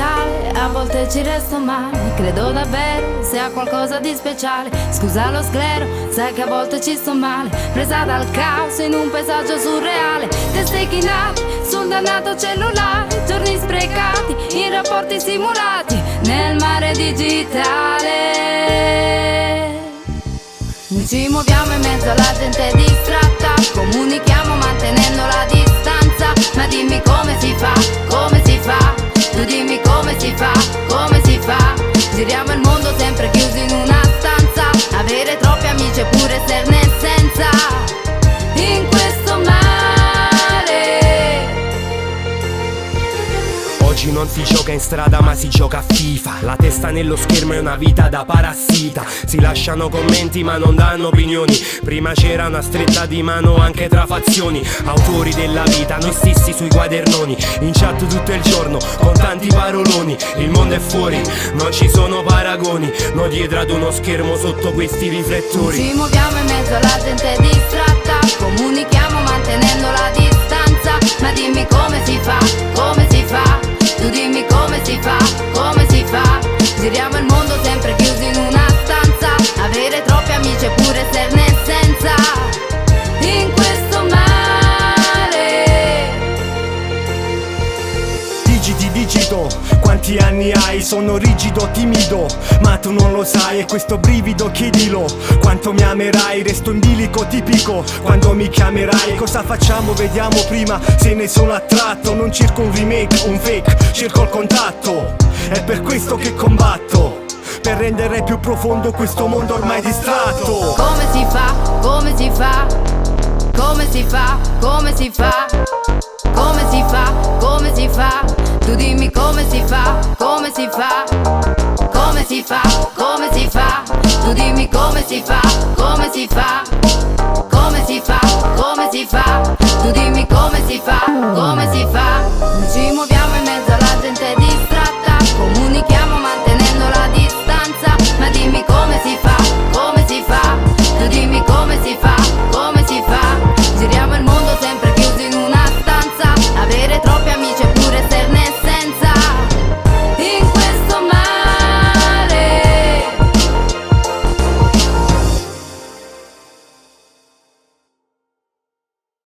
reale, a volte ci resto male. Credo davvero sia qualcosa di speciale. Scusa lo sclero, sai che a volte ci sto male. Presa dal caos in un paesaggio surreale. Teste chinate sul dannato cellulare. Giorni sprecati in rapporti simulati nel mare digitale. Noi ci muoviamo in mezzo alla gente distratta. Comunichiamo mantenendo la distanza. Ma dimmi come si fa, come si fa. Tu dimmi come si fa, come si fa. Giriamo il mondo sempre chiusi in una stanza. Avere troppi amici e pure esserne senza. In questo mare. Oggi non si gioca in strada ma si gioca a FIFA. La testa nello schermo è una vita da parassita. Si lasciano commenti ma non danno opinioni. Prima c'era una stretta di mano anche tra fazioni. Autori della vita, noi stessi sui quadernoni. In chat tutto il giorno con tanti paroloni. Il mondo è fuori, non ci sono paragoni. Noi dietro ad uno schermo sotto questi riflettori. Ci muoviamo in mezzo alla gente distratta. Comunichiamo mantenendo la distanza. Ma dimmi come si fa, come si fa. Tu dimmi come si fa, come si fa. Giriamo il mondo sempre chiusi in una stanza. Avere troppi amici e pure esserne senza. In questo mare. Digito, quanti anni hai? Sono rigido, timido, ma tu non lo sai. E questo brivido chiedilo, quanto mi amerai? Resto in bilico tipico quando mi chiamerai. Cosa facciamo? Vediamo prima se ne sono attratto. Non cerco un remake, un fake, cerco il contatto. È per questo che combatto, per rendere più profondo questo mondo ormai distratto. Come si fa, come si fa. Come si fa, come si fa. Come si fa, come si fa. Tu dimmi come si fa, come si fa. Come si fa, come si fa. Tu dimmi come si fa, come si fa. Come si fa, come si fa. Tu dimmi come si fa, come si fa.